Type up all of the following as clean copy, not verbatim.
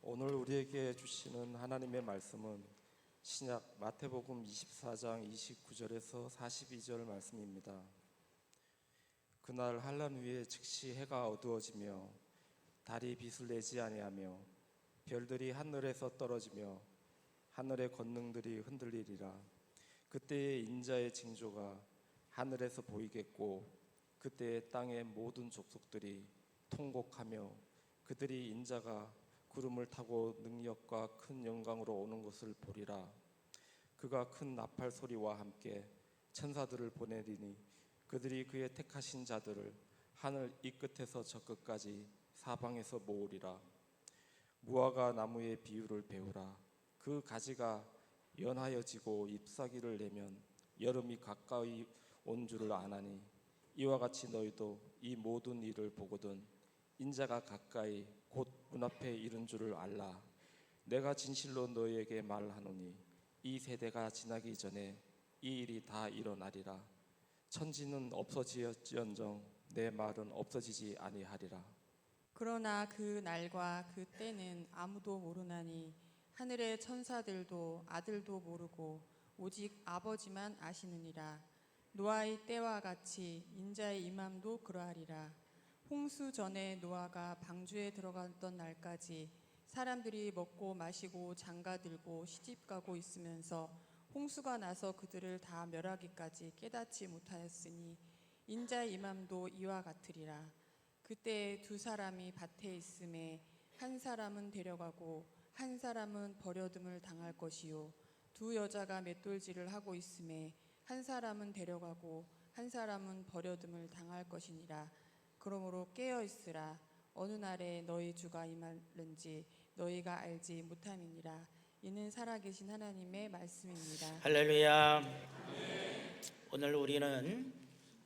오늘 우리에게 주시는 하나님의 말씀은 신약 마태복음 24장 29절에서 42절 말씀입니다. 그날 한란 위에 즉시 해가 어두워지며 달이 빛을 내지 아니하며 별들이 하늘에서 떨어지며 하늘의 권능들이 흔들리리라. 그때의 인자의 징조가 하늘에서 보이겠고 그때의 땅의 모든 족속들이 통곡하며 그들이 인자가 구름을 타고 능력과 큰 영광으로 오는 것을 보리라. 그가 큰 나팔 소리와 함께 천사들을 보내리니 그들이 그의 택하신 자들을 하늘 이 끝에서 저 끝까지 사방에서 모으리라. 무화과 나무의 비유를 배우라. 그 가지가 연하여지고 잎사귀를 내면 여름이 가까이 온 줄을 아나니 이와 같이 너희도 이 모든 일을 보거든 인자가 가까이 곧 문 앞에 이른 줄을 알라. 내가 진실로 너희에게 말하노니 이 세대가 지나기 전에 이 일이 다 일어나리라. 천지는 없어지었지언정 내 말은 없어지지 아니하리라. 그러나 그 날과 그 때는 아무도 모르나니 하늘의 천사들도 아들도 모르고 오직 아버지만 아시느니라. 노아의 때와 같이 인자의 임함도 그러하리라. 홍수 전에 노아가 방주에 들어갔던 날까지 사람들이 먹고 마시고 장가들고 시집가고 있으면서 홍수가 나서 그들을 다 멸하기까지 깨닫지 못하였으니 인자의 임함도 이와 같으리라. 그때 두 사람이 밭에 있음에 한 사람은 데려가고 한 사람은 버려둠을 당할 것이요 두 여자가 맷돌질을 하고 있음에 한 사람은 데려가고 한 사람은 버려둠을 당할 것이니라. 그러므로 깨어 있으라. 어느 날에 너희 주가 임하는지 너희가 알지 못함이니라. 이는 살아계신 하나님의 말씀입니다. 할렐루야. 오늘 우리는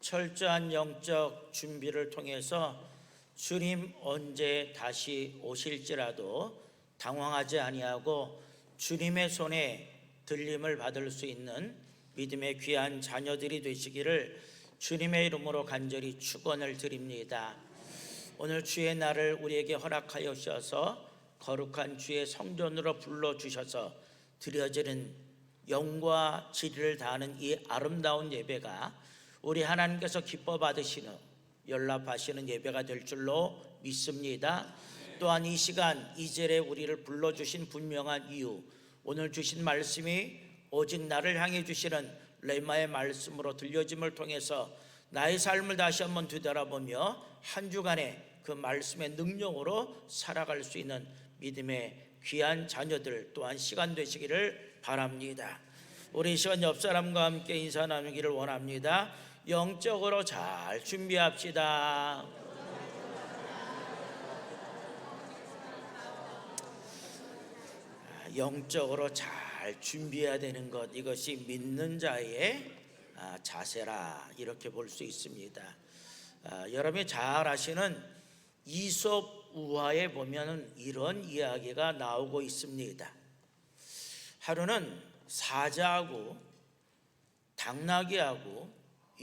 철저한 영적 준비를 통해서 주님 언제 다시 오실지라도 당황하지 아니하고 주님의 손에 들림을 받을 수 있는 믿음의 귀한 자녀들이 되시기를 주님의 이름으로 간절히 축원을 드립니다. 오늘 주의 날을 우리에게 허락하여 주셔서 거룩한 주의 성전으로 불러주셔서 드려지는 영과 진리를 다하는 이 아름다운 예배가 우리 하나님께서 기뻐 받으시는 연락하시는 예배가 될 줄로 믿습니다. 또한 이 시간 이 절에 우리를 불러주신 분명한 이유, 오늘 주신 말씀이 오직 나를 향해 주시는 레마의 말씀으로 들려짐을 통해서 나의 삶을 다시 한번 되돌아보며 한 주간의 그 말씀의 능력으로 살아갈 수 있는 믿음의 귀한 자녀들 또한 시간 되시기를 바랍니다. 우리 이 시간 옆 사람과 함께 인사 나누기를 원합니다. 영적으로 잘 준비합시다. 영적으로 잘 준비해야 되는 것, 이것이 믿는 자의 자세라 이렇게 볼 수 있습니다. 여러분이 잘 아시는 이솝 우화에 보면 이런 이야기가 나오고 있습니다. 하루는 사자하고 당나귀하고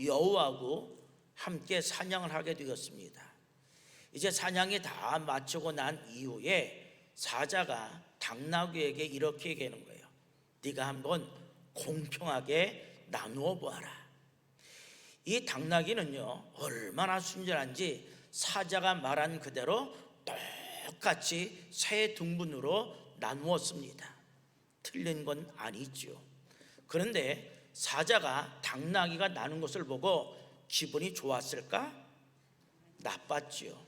여우하고 함께 사냥을 하게 되었습니다. 이제 사냥이 다 마치고 난 이후에 사자가 당나귀에게 이렇게 얘기하는 거예요. 네가 한번 공평하게 나누어 보아라. 이 당나귀는요 얼마나 순진한지 사자가 말한 그대로 똑같이 세 등분으로 나누었습니다. 틀린 건 아니죠. 그런데 사자가 당나귀가 나눈 것을 보고 기분이 좋았을까? 나빴지요.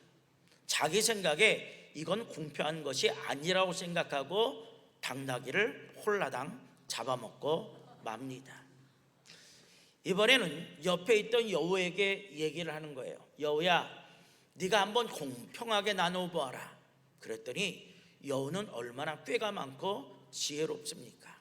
자기 생각에 이건 공평한 것이 아니라고 생각하고 당나귀를 홀라당 잡아먹고 맙니다. 이번에는 옆에 있던 여우에게 얘기를 하는 거예요. 여우야, 네가 한번 공평하게 나눠 보아라. 그랬더니 여우는 얼마나 꾀가 많고 지혜롭습니까?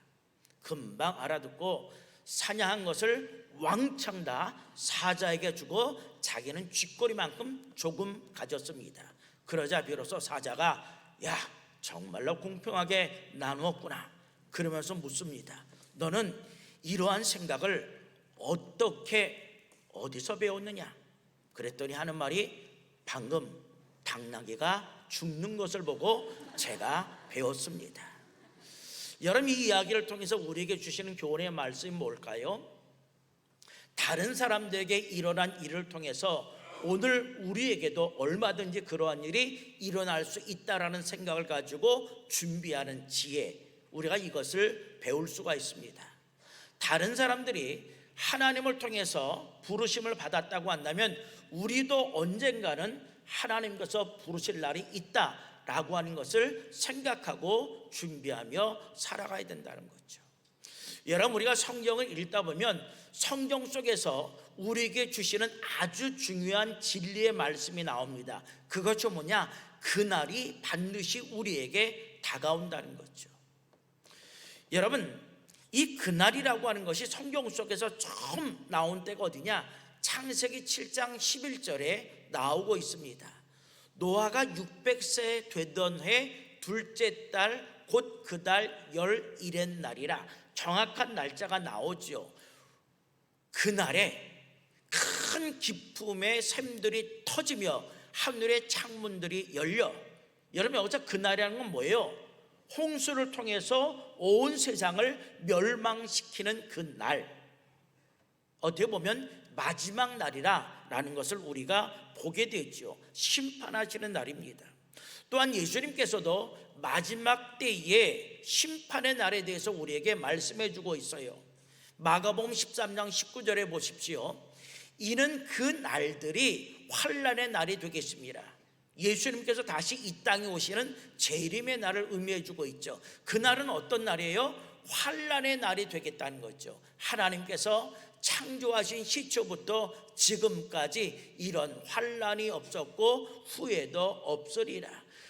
금방 알아듣고 사냥한 것을 왕창 다 사자에게 주고 자기는 쥐꼬리만큼 조금 가졌습니다. 그러자 비로소 사자가 야, 정말로 공평하게 나누었구나. 그러면서 묻습니다. 너는 이러한 생각을 어디서 배웠느냐? 그랬더니 하는 말이 방금 당나귀가 죽는 것을 보고 제가 배웠습니다. 여러분, 이 이야기를 통해서 우리에게 주시는 교훈의 말씀이 뭘까요? 다른 사람들에게 일어난 일을 통해서 오늘 우리에게도 얼마든지 그러한 일이 일어날 수 있다라는 생각을 가지고 준비하는 지혜, 우리가 이것을 배울 수가 있습니다. 다른 사람들이 하나님을 통해서 부르심을 받았다고 한다면 우리도 언젠가는 하나님께서 부르실 날이 있다라고 하는 것을 생각하고 준비하며 살아가야 된다는 거죠. 여러분, 우리가 성경을 읽다 보면 성경 속에서 우리에게 주시는 아주 중요한 진리의 말씀이 나옵니다. 그것이 뭐냐? 그날이 반드시 우리에게 다가온다는 거죠. 여러분, 이 그날이라고 하는 것이 성경 속에서 처음 나온 때가 어디냐? 창세기 7장 11절에 나오고 있습니다. 노아가 600세 되던 해 둘째 달 곧 그 달 11의 날이라, 정확한 날짜가 나오죠. 그날에 큰 기품의 샘들이 터지며 하늘의 창문들이 열려. 여러분, 여기서 그날이라는 건 뭐예요? 홍수를 통해서 온 세상을 멸망시키는 그 날, 어떻게 보면 마지막 날이라는 것을 우리가 보게 되죠. 심판하시는 날입니다. 또한 예수님께서도 마지막 때의 심판의 날에 대해서 우리에게 말씀해 주고 있어요. 마가복음 13장 19절에 보십시오. 이는 그 날들이 환난의 날이 되겠습니다. 예수님께서 다시 이 땅에 오시는 재림의 날을 의미해 주고 있죠. 그 날은 어떤 날이에요? 환난의 날이 되겠다는 거죠. 하나님께서 창조하신 시초부터 지금까지 이런 환난이 없었고 후에도 없으리라.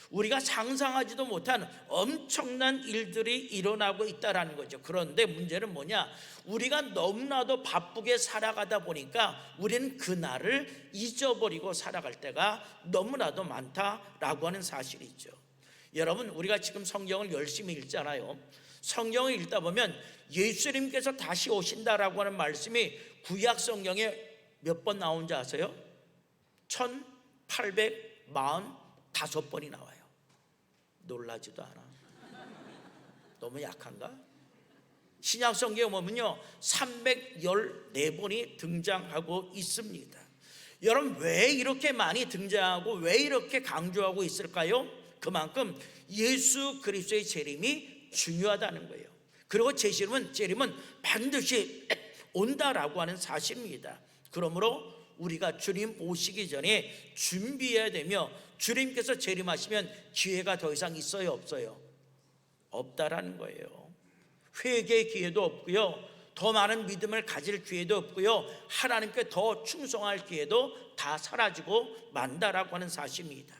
우리가 상상하지도 못한 엄청난 일들이 일어나고 있다는 거죠. 그런데 문제는 뭐냐? 우리가 너무나도 바쁘게 살아가다 보니까 우리는 그날을 잊어버리고 살아갈 때가 너무나도 많다라고 하는 사실이죠. 여러분, 우리가 지금 성경을 열심히 읽잖아요. 성경을 읽다 보면 예수님께서 다시 오신다라고 하는 말씀이 구약 성경에 몇 번 나온지 아세요? 1845번이 나와요. 놀라지도 않아. 너무 약한가? 신약 성경에 보면요 314번이 등장하고 있습니다. 여러분, 왜 이렇게 많이 등장하고 왜 이렇게 강조하고 있을까요? 그만큼 예수 그리스도의 재림이 중요하다는 거예요. 그리고 재림은 반드시 온다라고 하는 사실입니다. 그러므로 우리가 주님 오시기 전에 준비해야 되며, 주님께서 재림하시면 기회가 더 이상 있어요, 없어요? 없다라는 거예요. 회개의 기회도 없고요, 더 많은 믿음을 가질 기회도 없고요, 하나님께 더 충성할 기회도 다 사라지고 만다라고 하는 사실입니다.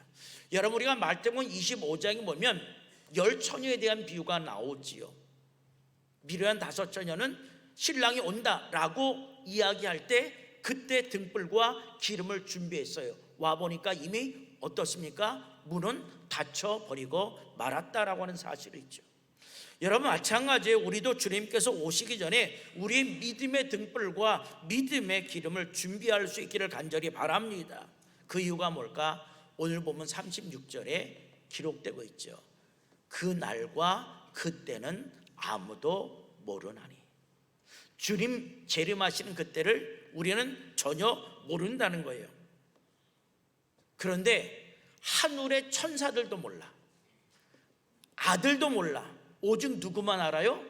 여러분, 우리가 마태복음 25장에 보면 열 처녀에 대한 비유가 나오지요. 미련한 5처녀는 신랑이 온다라고 이야기할 때 그때 등불과 기름을 준비했어요. 와보니까 이미 어떻습니까? 문은 닫혀버리고 말았다라고 하는 사실이 있죠. 여러분, 마찬가지예요. 우리도 주님께서 오시기 전에 우리의 믿음의 등불과 믿음의 기름을 준비할 수 있기를 간절히 바랍니다. 그 이유가 뭘까? 오늘 보면 36절에 기록되고 있죠. 그 날과 그때는 아무도 모르나니. 주님 재림하시는 그때를 우리는 전혀 모른다는 거예요. 그런데 하늘의 천사들도 몰라, 아들도 몰라. 오직 누구만 알아요?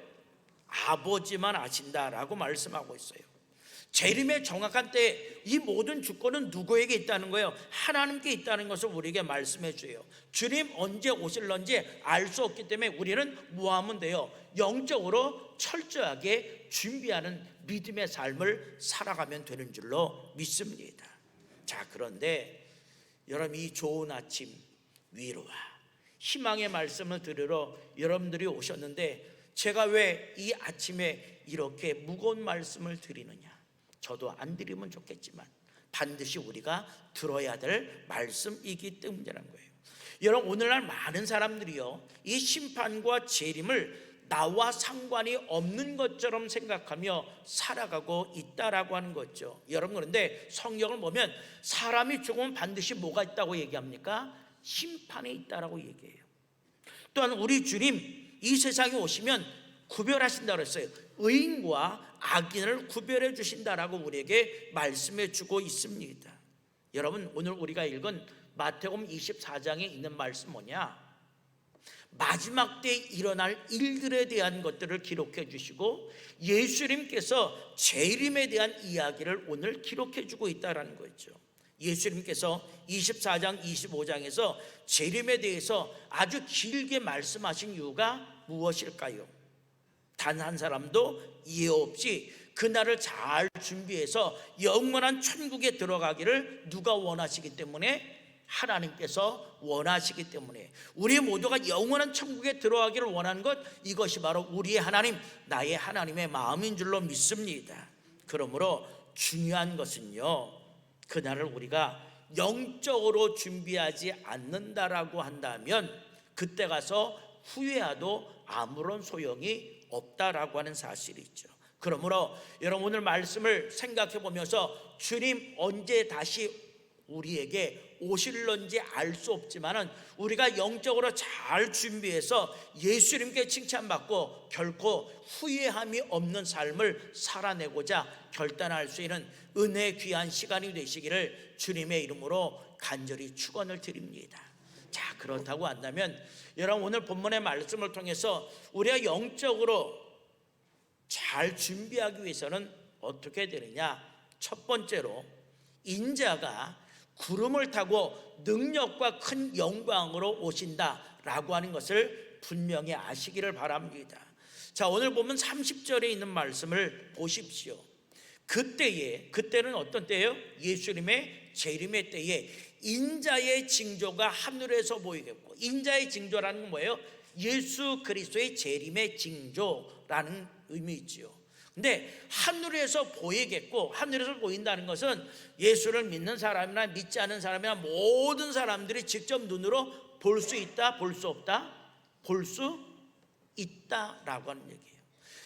아버지만 아신다라고 말씀하고 있어요. 재림의 정확한 때 이 모든 주권은 누구에게 있다는 거예요? 하나님께 있다는 것을 우리에게 말씀해 줘요. 주님 언제 오실런지 알 수 없기 때문에 우리는 뭐 하면 돼요? 영적으로 철저하게 준비하는 믿음의 삶을 살아가면 되는 줄로 믿습니다. 자, 그런데 여러분, 이 좋은 아침 위로와 희망의 말씀을 들으러 여러분들이 오셨는데 제가 왜 이 아침에 이렇게 무거운 말씀을 드리느냐? 저도 안 드리면 좋겠지만 반드시 우리가 들어야 될 말씀이기 때문이라는 거예요. 여러분, 오늘날 많은 사람들이요, 이 심판과 재림을 나와 상관이 없는 것처럼 생각하며 살아가고 있다라고 하는 거죠. 여러분, 그런데 성경을 보면 사람이 죽으면 반드시 뭐가 있다고 얘기합니까? 심판에 있다라고 얘기해요. 또한 우리 주님 이 세상에 오시면 구별하신다고 그랬어요. 의인과 악인을 구별해 주신다라고 우리에게 말씀해 주고 있습니다. 여러분, 오늘 우리가 읽은 마태복음 24장에 있는 말씀 뭐냐? 마지막 때에 일어날 일들에 대한 것들을 기록해 주시고 예수님께서 재림에 대한 이야기를 오늘 기록해 주고 있다는 거죠. 예수님께서 24장 25장에서 재림에 대해서 아주 길게 말씀하신 이유가 무엇일까요? 단 한 사람도 이해 없이 그날을 잘 준비해서 영원한 천국에 들어가기를 누가 원하시기 때문에? 하나님께서 원하시기 때문에. 우리 모두가 영원한 천국에 들어가기를 원하는 것, 이것이 바로 우리의 하나님, 나의 하나님의 마음인 줄로 믿습니다. 그러므로 중요한 것은요, 그날을 우리가 영적으로 준비하지 않는다라고 한다면 그때 가서 후회해도 아무런 소용이 없다라고 하는 사실이죠. 그러므로 여러분, 오늘 말씀을 생각해 보면서 주님 언제 다시 우리에게 오실런지 알 수 없지만은 우리가 영적으로 잘 준비해서 예수님께 칭찬받고 결코 후회함이 없는 삶을 살아내고자 결단할 수 있는 은혜 귀한 시간이 되시기를 주님의 이름으로 간절히 축원을 드립니다. 자, 그렇다고 한다면 여러분, 오늘 본문의 말씀을 통해서 우리가 영적으로 잘 준비하기 위해서는 어떻게 되느냐? 첫 번째로 인자가 구름을 타고 능력과 큰 영광으로 오신다라고 하는 것을 분명히 아시기를 바랍니다. 자, 오늘 보면 30절에 있는 말씀을 보십시오. 그때는 어떤 때예요? 예수님의 재림의 때에 인자의 징조가 하늘에서 보이겠고, 인자의 징조라는 건 뭐예요? 예수 그리스도의 재림의 징조라는 의미이지요. 근데 하늘에서 보이겠고, 하늘에서 보인다는 것은 예수를 믿는 사람이나 믿지 않는 사람이나 모든 사람들이 직접 눈으로 볼 수 있다, 볼 수 없다? 볼 수 있다라고 하는 얘기예요.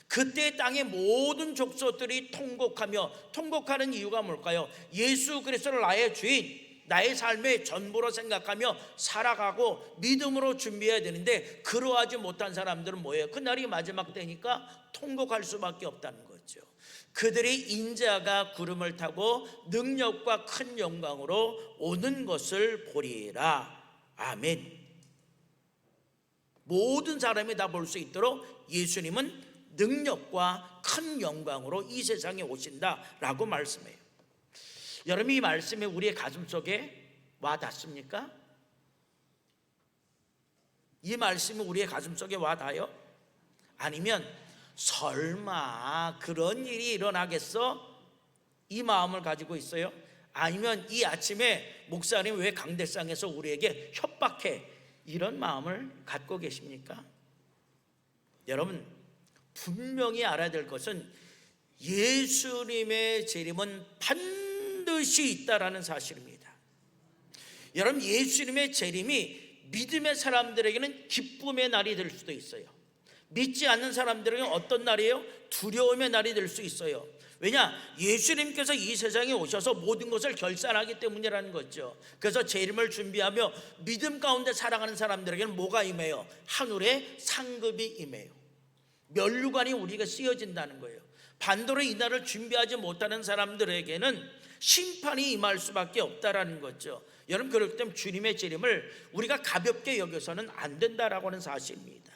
그때 땅의 모든 족속들이 통곡하는 이유가 뭘까요? 예수 그리스도를 나의 주인, 나의 삶의 전부로 생각하며 살아가고 믿음으로 준비해야 되는데 그러하지 못한 사람들은 뭐예요? 그날이 마지막 때니까 통곡할 수밖에 없다는 거죠. 그들이 인자가 구름을 타고 능력과 큰 영광으로 오는 것을 보리라. 아멘. 모든 사람이 다 볼 수 있도록 예수님은 능력과 큰 영광으로 이 세상에 오신다라고 말씀해요. 여러분, 이 말씀이 우리의 가슴속에 와 닿습니까? 이 말씀이 우리의 가슴속에 와 닿아요? 아니면 설마 그런 일이 일어나겠어? 이 마음을 가지고 있어요? 아니면 이 아침에 목사님 왜 강대상에서 우리에게 협박해? 이런 마음을 갖고 계십니까? 여러분, 분명히 알아야 될 것은 예수님의 재림은 반드시 있다라는 사실입니다. 여러분, 예수님의 재림이 믿음의 사람들에게는 기쁨의 날이 될 수도 있어요. 믿지 않는 사람들에게는 어떤 날이에요? 두려움의 날이 될 수 있어요. 왜냐? 예수님께서 이 세상에 오셔서 모든 것을 결산하기 때문이라는 거죠. 그래서 재림을 준비하며 믿음 가운데 살아가는 사람들에게는 뭐가 임해요? 하늘의 상급이 임해요. 면류관이 우리가 쓰여진다는 거예요. 반대로 이 날을 준비하지 못하는 사람들에게는 심판이 임할 수밖에 없다라는 거죠. 여러분, 그렇기 때문에 주님의 재림을 우리가 가볍게 여겨서는 안 된다라고 하는 사실입니다.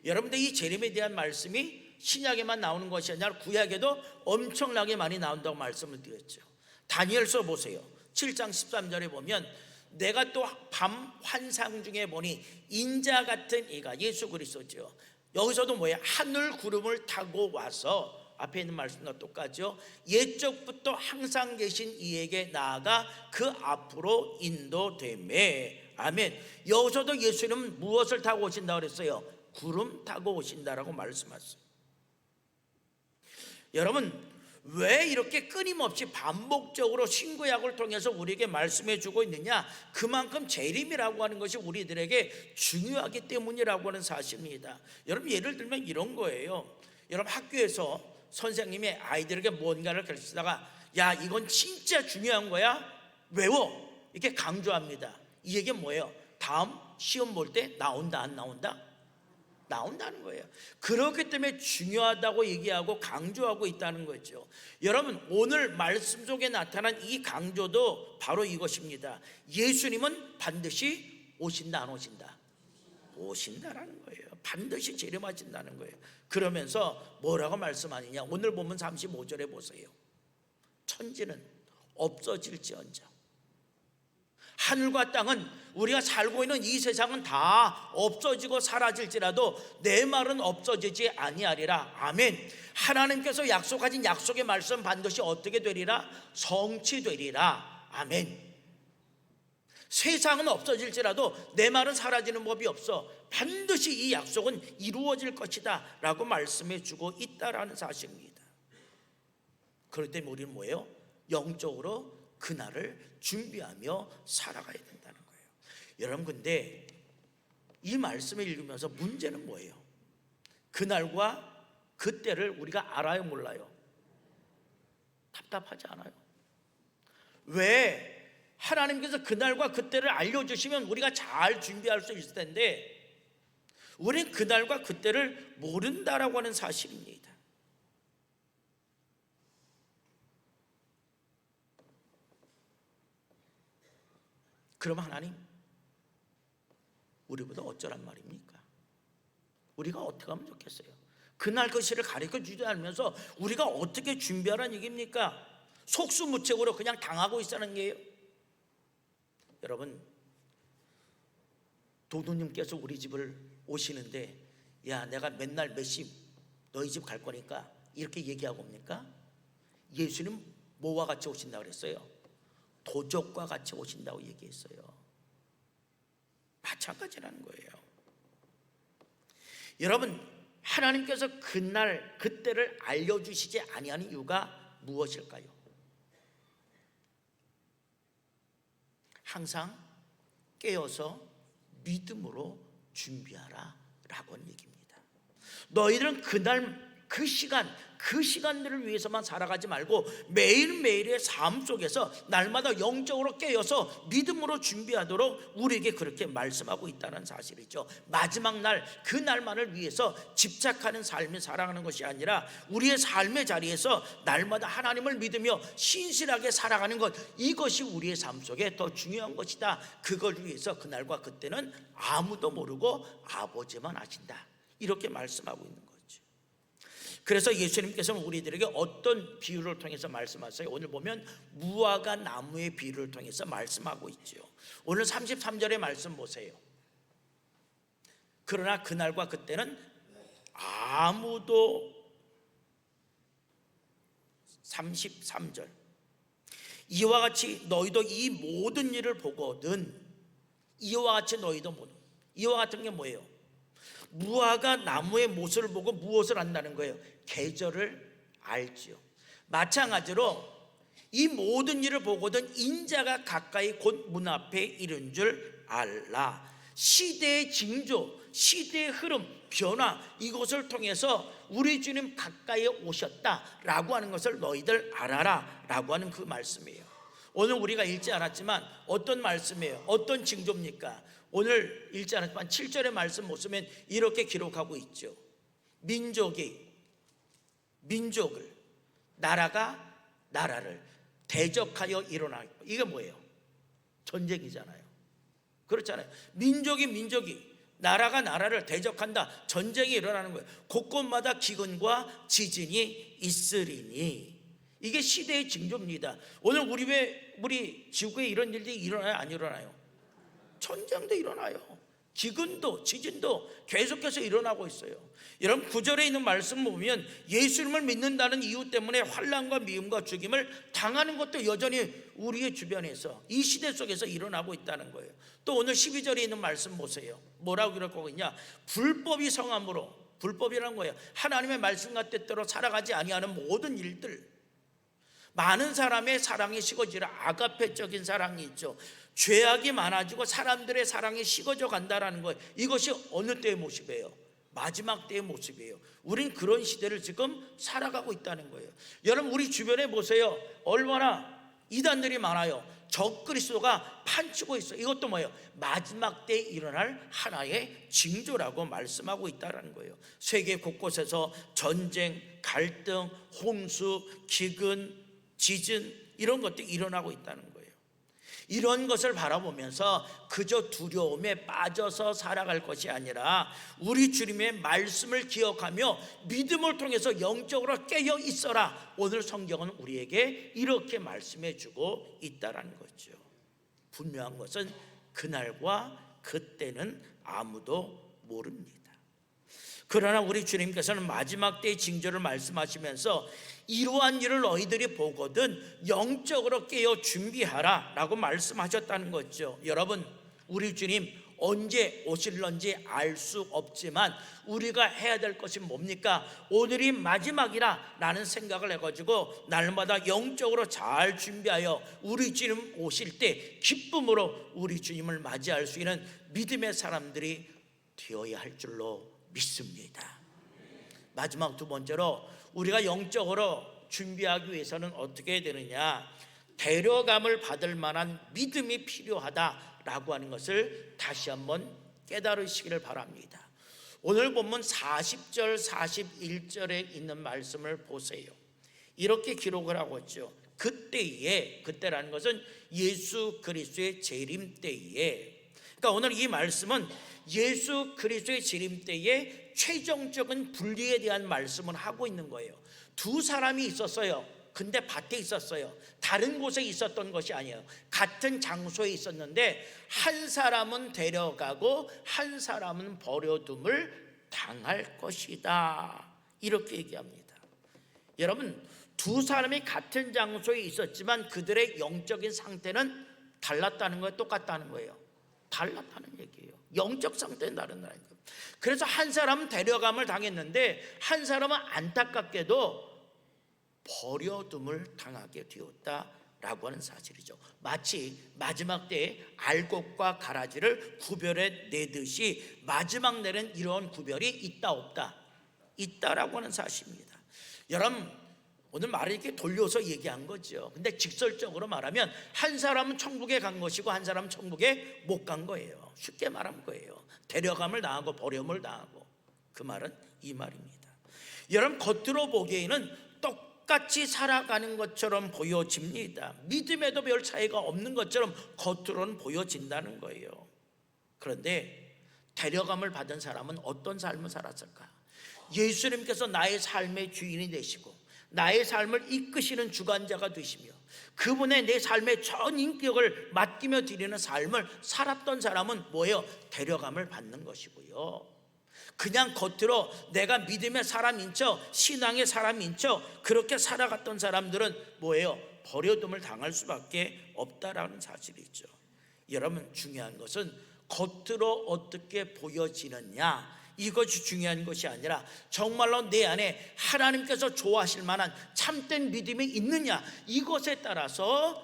여러분들, 이 재림에 대한 말씀이 신약에만 나오는 것이 아니라 구약에도 엄청나게 많이 나온다고 말씀을 드렸죠. 다니엘서 보세요. 7장 13절에 보면 내가 또 밤 환상 중에 보니 인자 같은 이가, 예수 그리스도죠. 여기서도 뭐예요? 하늘 구름을 타고 와서, 앞에 있는 말씀과 똑같죠. 옛적부터 항상 계신 이에게 나아가 그 앞으로 인도되매. 아멘. 여기서도 예수님은 무엇을 타고 오신다고 그랬어요? 구름 타고 오신다라고 말씀하셨어요. 여러분, 왜 이렇게 끊임없이 반복적으로 신구약을 통해서 우리에게 말씀해 주고 있느냐? 그만큼 재림이라고 하는 것이 우리들에게 중요하기 때문이라고 하는 사실입니다. 여러분, 예를 들면 이런 거예요. 여러분, 학교에서 선생님이 아이들에게 뭔가를 가르치다가 야, 이건 진짜 중요한 거야, 외워, 이렇게 강조합니다. 이 얘기는 뭐예요? 다음 시험 볼 때 나온다 안 나온다? 나온다는 거예요. 그렇기 때문에 중요하다고 얘기하고 강조하고 있다는 거죠. 여러분, 오늘 말씀 속에 나타난 이 강조도 바로 이것입니다. 예수님은 반드시 오신다 안 오신다? 오신다라는 거예요. 반드시 재림하신다는 거예요. 그러면서 뭐라고 말씀하느냐? 오늘 보면 35절에 보세요. 천지는 없어질지언정. 하늘과 땅은, 우리가 살고 있는 이 세상은 다 없어지고 사라질지라도 내 말은 없어지지 아니하리라. 아멘. 하나님께서 약속하신 약속의 말씀 반드시 어떻게 되리라? 성취되리라. 아멘. 세상은 없어질지라도 내 말은 사라지는 법이 없어. 반드시 이 약속은 이루어질 것이다 라고 말씀해 주고 있다라는 사실입니다. 그럴 때 우리는 뭐예요? 영적으로 그날을 준비하며 살아가야 된다는 거예요. 여러분, 근데 이 말씀을 읽으면서 문제는 뭐예요? 그날과 그때를 우리가 알아요, 몰라요? 답답하지 않아요? 왜? 하나님께서 그날과 그때를 알려주시면 우리가 잘 준비할 수 있을 텐데 우리는 그날과 그때를 모른다라고 하는 사실입니다. 그럼 하나님, 우리보다 어쩌란 말입니까? 우리가 어떻게 하면 좋겠어요? 그날 그 시를 가르쳐 주지 않으면서 우리가 어떻게 준비하라는 얘기입니까? 속수무책으로 그냥 당하고 있다는 게요. 여러분, 도도님께서 우리 집을 오시는데, 야, 내가 맨날 몇 시 너희 집 갈 거니까 이렇게 얘기하고 옵니까? 예수님 뭐와 같이 오신다고 그랬어요? 도적과 같이 오신다고 얘기했어요. 마찬가지라는 거예요. 여러분, 하나님께서 그날 그때를 알려주시지 아니하는 이유가 무엇일까요? 항상 깨어서 믿음으로 준비하라 라고 하는 얘기입니다. 너희들은 그날 그 시간들을 위해서만 살아가지 말고 매일매일의 삶 속에서 날마다 영적으로 깨어서 믿음으로 준비하도록 우리에게 그렇게 말씀하고 있다는 사실이죠. 마지막 날, 그 날만을 위해서 집착하는 삶을 살아가는 것이 아니라 우리의 삶의 자리에서 날마다 하나님을 믿으며 신실하게 살아가는 것, 이것이 우리의 삶 속에 더 중요한 것이다. 그걸 위해서 그날과 그때는 아무도 모르고 아버지만 아신다, 이렇게 말씀하고 있는 거죠. 그래서 예수님께서는 우리들에게 어떤 비유를 통해서 말씀하세요? 오늘 보면 무화과 나무의 비유를 통해서 말씀하고 있죠. 오늘 33절의 말씀 보세요. 그러나 그날과 그때는 아무도, 33절, 이와 같이 너희도 이 모든 일을 보거든. 이와 같이 너희도 모든, 이와 같은 게 뭐예요? 무화과 나무의 모습을 보고 무엇을 안다는 거예요? 계절을 알지요. 마찬가지로 이 모든 일을 보거든 인자가 가까이 곧 문 앞에 이른 줄 알라. 시대의 징조, 시대의 흐름, 변화, 이것을 통해서 우리 주님 가까이 오셨다라고 하는 것을 너희들 알아라 라고 하는 그 말씀이에요. 오늘 우리가 읽지 않았지만 어떤 말씀이에요? 어떤 징조입니까? 오늘 읽지 않았지만 7절의 말씀 보시면 이렇게 기록하고 있죠. 민족을, 나라가 나라를 대적하여 일어나고. 이게 뭐예요? 전쟁이잖아요. 그렇잖아요. 민족이, 나라가 나라를 대적한다. 전쟁이 일어나는 거예요. 곳곳마다 기근과 지진이 있으리니. 이게 시대의 징조입니다. 오늘 우리 지구에 이런 일들이 일어나요, 안 일어나요? 전쟁도 일어나요. 기근도 지진도 계속해서 일어나고 있어요. 여러분, 9절에 있는 말씀 보면 예수님을 믿는다는 이유 때문에 환난과 미움과 죽임을 당하는 것도 여전히 우리의 주변에서, 이 시대 속에서 일어나고 있다는 거예요. 또 오늘 12절에 있는 말씀 보세요. 뭐라고 기록하고 있냐? 불법이 성함으로, 불법이라는 거예요. 하나님의 말씀과 뜻대로 살아가지 아니하는 모든 일들, 많은 사람의 사랑이 식어지라. 아가페적인 사랑이 있죠. 죄악이 많아지고 사람들의 사랑이 식어져 간다라는 거예요. 이것이 어느 때의 모습이에요? 마지막 때의 모습이에요. 우린 그런 시대를 지금 살아가고 있다는 거예요. 여러분, 우리 주변에 보세요. 얼마나 이단들이 많아요. 적그리스도가 판치고 있어요. 이것도 뭐예요? 마지막 때에 일어날 하나의 징조라고 말씀하고 있다는 거예요. 세계 곳곳에서 전쟁, 갈등, 홍수, 기근, 지진 이런 것들이 일어나고 있다는 거예요. 이런 것을 바라보면서 그저 두려움에 빠져서 살아갈 것이 아니라 우리 주님의 말씀을 기억하며 믿음을 통해서 영적으로 깨어 있어라. 오늘 성경은 우리에게 이렇게 말씀해 주고 있다는 거죠. 분명한 것은 그날과 그때는 아무도 모릅니다. 그러나 우리 주님께서는 마지막 때의 징조를 말씀하시면서 이러한 일을 너희들이 보거든 영적으로 깨어 준비하라 라고 말씀하셨다는 거죠. 여러분, 우리 주님 언제 오실런지 알 수 없지만 우리가 해야 될 것이 뭡니까? 오늘이 마지막이라 라는 생각을 해가지고 날마다 영적으로 잘 준비하여 우리 주님 오실 때 기쁨으로 우리 주님을 맞이할 수 있는 믿음의 사람들이 되어야 할 줄로 믿습니다. 마지막 두 번째로 우리가 영적으로 준비하기 위해서는 어떻게 해야 되느냐? 데려감을 받을 만한 믿음이 필요하다라고 하는 것을 다시 한번 깨달으시기를 바랍니다. 오늘 본문 40절 41절에 있는 말씀을 보세요. 이렇게 기록을 하고 있죠. 그때라는 것은 예수 그리스도의 재림 때에, 그러니까 오늘 이 말씀은 예수 그리스도의 재림 때에 최종적인 분리에 대한 말씀을 하고 있는 거예요. 두 사람이 있었어요. 근데 밭에 있었어요. 다른 곳에 있었던 것이 아니에요. 같은 장소에 있었는데 한 사람은 데려가고 한 사람은 버려둠을 당할 것이다. 이렇게 얘기합니다. 여러분, 두 사람이 같은 장소에 있었지만 그들의 영적인 상태는 달랐다는 거예요? 똑같다는 거예요? 달랐다는 얘기예요. 영적 상태는 다르다는 거예요. 그래서 한 사람은 데려감을 당했는데 한 사람은 안타깝게도 버려둠을 당하게 되었다라고 하는 사실이죠. 마치 마지막 때에 알곡과 가라지를 구별해 내듯이 마지막 날은 이런 구별이 있다 없다? 있다라고 하는 사실입니다. 여러분, 오늘 말을 이렇게 돌려서 얘기한 거죠. 근데 직설적으로 말하면 한 사람은 천국에 간 것이고 한 사람은 천국에 못 간 거예요. 쉽게 말한 거예요. 데려감을 당하고 버림을 당하고, 그 말은 이 말입니다. 여러분, 겉으로 보기에는 똑같이 살아가는 것처럼 보여집니다. 믿음에도 별 차이가 없는 것처럼 겉으로는 보여진다는 거예요. 그런데 데려감을 받은 사람은 어떤 삶을 살았을까? 예수님께서 나의 삶의 주인이 되시고 나의 삶을 이끄시는 주관자가 되시며 그분의 내 삶의 전 인격을 맡기며 드리는 삶을 살았던 사람은 뭐예요? 데려감을 받는 것이고요. 그냥 겉으로 내가 믿음의 사람인 척, 신앙의 사람인 척 그렇게 살아갔던 사람들은 뭐예요? 버려둠을 당할 수밖에 없다라는 사실이죠. 여러분, 중요한 것은 겉으로 어떻게 보여지느냐, 이것이 중요한 것이 아니라 정말로 내 안에 하나님께서 좋아하실 만한 참된 믿음이 있느냐, 이것에 따라서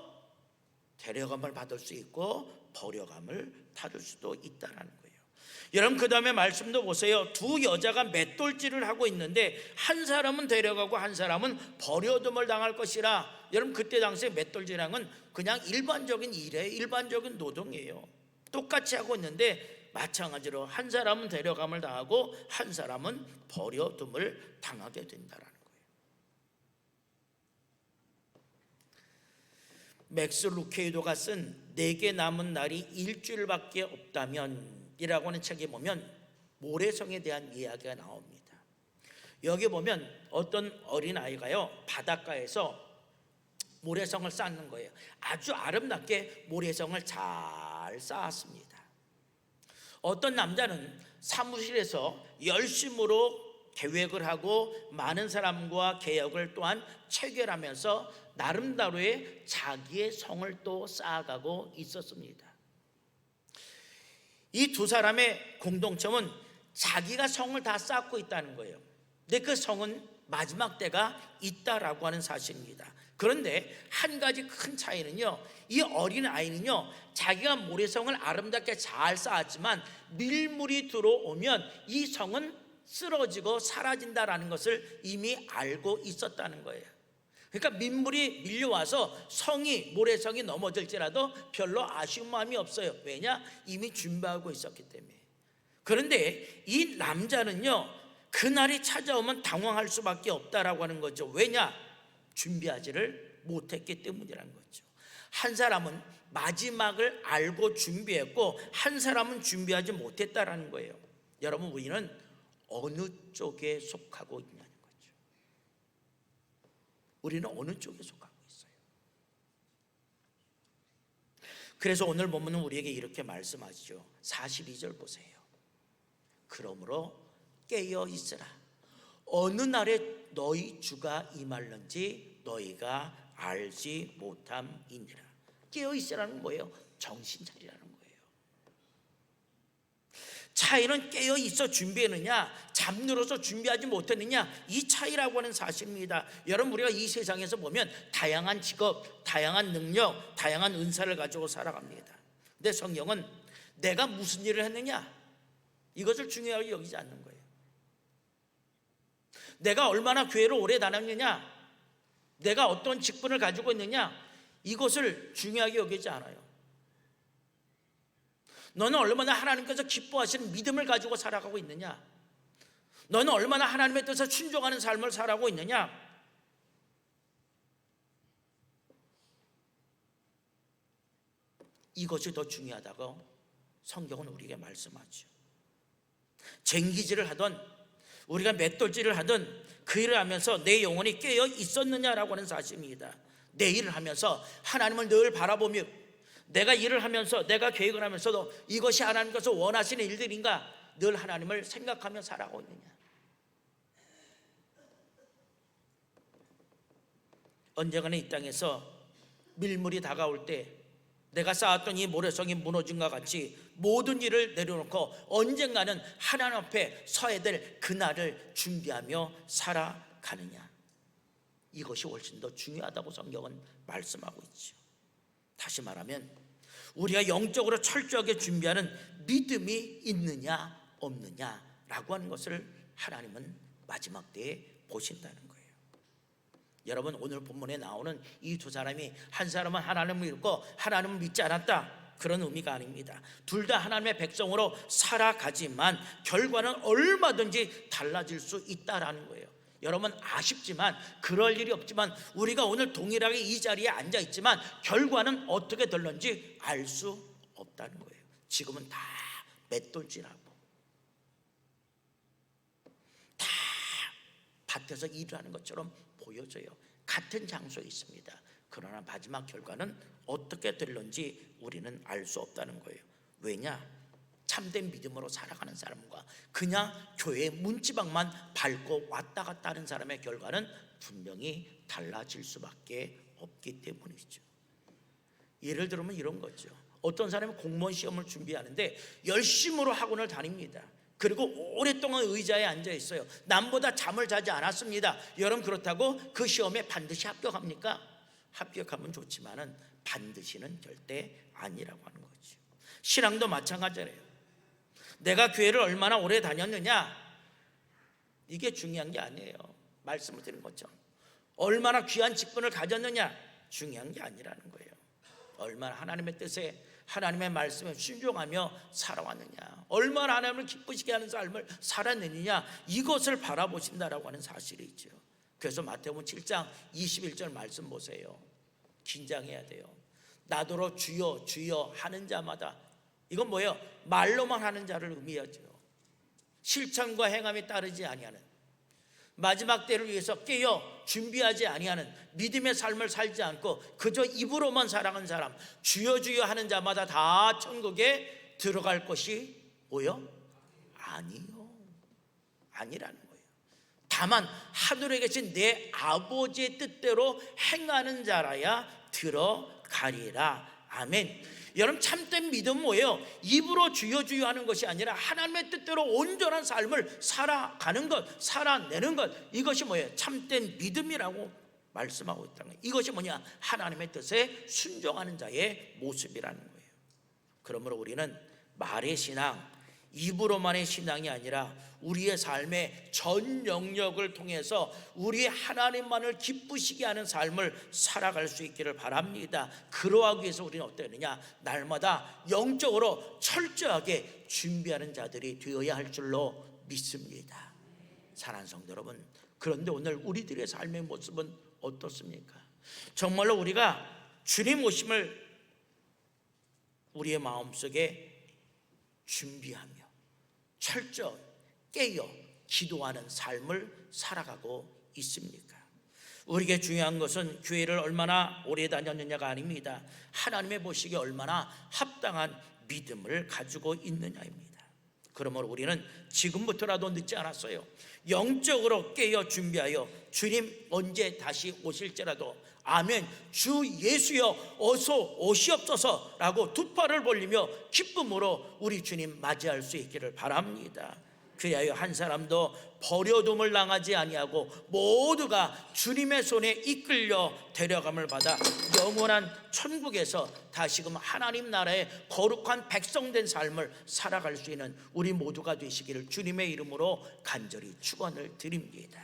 데려감을 받을 수 있고 버려감을 받을 수도 있다는 거예요. 여러분, 그 다음에 말씀도 보세요. 두 여자가 맷돌질을 하고 있는데 한 사람은 데려가고 한 사람은 버려둠을 당할 것이라. 여러분, 그때 당시에 맷돌질이라는 건 그냥 일반적인 일이에요. 일반적인 노동이에요. 똑같이 하고 있는데 마찬가지로 한 사람은 데려감을 당하고 한 사람은 버려둠을 당하게 된다는 거예요. 맥스 루케이도가 쓴 내게 남은 날이 일주일밖에 없다면 이라고 하는 책에 보면 모래성에 대한 이야기가 나옵니다. 여기 보면 어떤 어린아이가요, 바닷가에서 모래성을 쌓는 거예요. 아주 아름답게 모래성을 잘 쌓았습니다. 어떤 남자는 사무실에서 열심으로 계획을 하고 많은 사람과 개혁을 또한 체결하면서 나름대로의 자기의 성을 또 쌓아가고 있었습니다. 이 두 사람의 공동점은 자기가 성을 다 쌓고 있다는 거예요. 근데 그 성은 마지막 때가 있다라고 하는 사실입니다. 그런데 한 가지 큰 차이는요, 이 어린 아이는요, 자기가 모래성을 아름답게 잘 쌓았지만 밀물이 들어오면 이 성은 쓰러지고 사라진다라는 것을 이미 알고 있었다는 거예요. 그러니까 민물이 밀려와서 모래성이 넘어질지라도 별로 아쉬운 마음이 없어요. 왜냐? 이미 준비하고 있었기 때문에. 그런데 이 남자는요, 그날이 찾아오면 당황할 수밖에 없다라고 하는 거죠. 왜냐? 준비하지를 못했기 때문이라는 거죠. 한 사람은 마지막을 알고 준비했고, 한 사람은 준비하지 못했다라는 거예요. 여러분, 우리는 어느 쪽에 속하고 있냐는 거죠. 우리는 어느 쪽에 속하고 있어요. 그래서 오늘 본문은 우리에게 이렇게 말씀하시죠. 42절 보세요. 그러므로 깨어 있으라. 어느 날에 너희 주가 임할는지 너희가 알지 못함이니라. 깨어 있으라는 뭐예요? 정신 차리라는 거예요. 차이는 깨어 있어 준비했느냐, 잠들어서 준비하지 못했느냐, 이 차이라고 하는 사실입니다. 여러분, 우리가 이 세상에서 보면 다양한 직업, 다양한 능력, 다양한 은사를 가지고 살아갑니다. 근데 성경은 내가 무슨 일을 했느냐, 이것을 중요하게 여기지 않는 거예요. 내가 얼마나 교회를 오래 다녔느냐, 내가 어떤 직분을 가지고 있느냐, 이것을 중요하게 여기지 않아요. 너는 얼마나 하나님께서 기뻐하시는 믿음을 가지고 살아가고 있느냐, 너는 얼마나 하나님의 뜻에 순종하는 삶을 살아가고 있느냐, 이것이 더 중요하다고 성경은 우리에게 말씀하죠. 쟁기질을 하던, 우리가 맷돌질을 하던 그 일을 하면서 내 영혼이 깨어 있었느냐라고 하는 사실입니다. 내 일을 하면서 하나님을 늘 바라보며, 내가 일을 하면서, 내가 계획을 하면서도 이것이 하나님께서 원하시는 일들인가, 늘 하나님을 생각하며 살아가고 있느냐. 언젠가는 이 땅에서 밀물이 다가올 때 내가 쌓았던 이 모래성이 무너진과 같이 모든 일을 내려놓고 언젠가는 하나님 앞에 서야 될 그날을 준비하며 살아가느냐, 이것이 훨씬 더 중요하다고 성경은 말씀하고 있죠. 다시 말하면 우리가 영적으로 철저하게 준비하는 믿음이 있느냐 없느냐라고 하는 것을 하나님은 마지막 때에 보신다는 거예요. 여러분, 오늘 본문에 나오는 이 두 사람이, 한 사람은 하나님을 믿고 하나님을 믿지 않았다, 그런 의미가 아닙니다. 둘 다 하나님의 백성으로 살아가지만 결과는 얼마든지 달라질 수 있다라는 거예요. 여러분, 아쉽지만, 그럴 일이 없지만, 우리가 오늘 동일하게 이 자리에 앉아 있지만 결과는 어떻게 될런지 알 수 없다는 거예요. 지금은 다 맷돌질하고 다 밭에서 일을 하는 것처럼 보여져요. 같은 장소에 있습니다. 그러나 마지막 결과는 어떻게 될런지 우리는 알 수 없다는 거예요. 왜냐? 참된 믿음으로 살아가는 사람과 그냥 교회 문지방만 밟고 왔다 갔다 하는 사람의 결과는 분명히 달라질 수밖에 없기 때문이죠. 예를 들면 이런 거죠. 어떤 사람은 공무원 시험을 준비하는데 열심으로 학원을 다닙니다. 그리고 오랫동안 의자에 앉아 있어요. 남보다 잠을 자지 않았습니다. 여러분, 그렇다고 그 시험에 반드시 합격합니까? 합격하면 좋지만은 반드시는 절대 아니라고 하는 거죠. 신앙도 마찬가지예요. 내가 교회를 얼마나 오래 다녔느냐, 이게 중요한 게 아니에요. 말씀을 드린 것처럼 얼마나 귀한 직분을 가졌느냐, 중요한 게 아니라는 거예요. 얼마나 하나님의 뜻에, 하나님의 말씀에 순종하며 살아왔느냐, 얼마나 하나님을 기쁘시게 하는 삶을 살아내느냐, 이것을 바라보신다라고 하는 사실이 있죠. 그래서 마태복음 7장 21절 말씀 보세요. 긴장해야 돼요. 나더러 주여 주여 하는 자마다, 이건 뭐예요? 말로만 하는 자를 의미하죠. 실천과 행함이 따르지 아니하는, 마지막 때를 위해서 깨어 준비하지 아니하는 믿음의 삶을 살지 않고 그저 입으로만 살아가는 사람, 주여 주여 하는 자마다 다 천국에 들어갈 것이 뭐요? 아니요, 아니라는 거예요. 다만 하늘에 계신 내 아버지의 뜻대로 행하는 자라야 들어가리라. 아멘. 여러분, 참된 믿음은 뭐예요? 입으로 주여 주여 하는 것이 아니라 하나님의 뜻대로 온전한 삶을 살아가는 것, 살아내는 것, 이것이 뭐예요? 참된 믿음이라고 말씀하고 있다는 거예요. 이것이 뭐냐? 하나님의 뜻에 순종하는 자의 모습이라는 거예요. 그러므로 우리는 말의 신앙, 입으로만의 신앙이 아니라 우리의 삶의 전 영역을 통해서 우리 하나님만을 기쁘시게 하는 삶을 살아갈 수 있기를 바랍니다. 그러하기 위해서 우리는 어떠느냐? 날마다 영적으로 철저하게 준비하는 자들이 되어야 할 줄로 믿습니다. 사랑하는 성도 여러분, 그런데 오늘 우리들의 삶의 모습은 어떻습니까? 정말로 우리가 주님 오심을 우리의 마음속에 준비하며 철저히 깨어 기도하는 삶을 살아가고 있습니까? 우리에게 중요한 것은 교회를 얼마나 오래 다녔느냐가 아닙니다. 하나님의 보시기에 얼마나 합당한 믿음을 가지고 있느냐입니다. 그러므로 우리는 지금부터라도 늦지 않았어요. 영적으로 깨어 준비하여 주님 언제 다시 오실지라도 아멘, 주 예수여 어서 오시옵소서라고 두 팔을 벌리며 기쁨으로 우리 주님 맞이할 수 있기를 바랍니다. 그리하여 한 사람도 버려둠을 당하지 아니하고 모두가 주님의 손에 이끌려 데려감을 받아 영원한 천국에서 다시금 하나님 나라의 거룩한 백성된 삶을 살아갈 수 있는 우리 모두가 되시기를 주님의 이름으로 간절히 축원을 드립니다.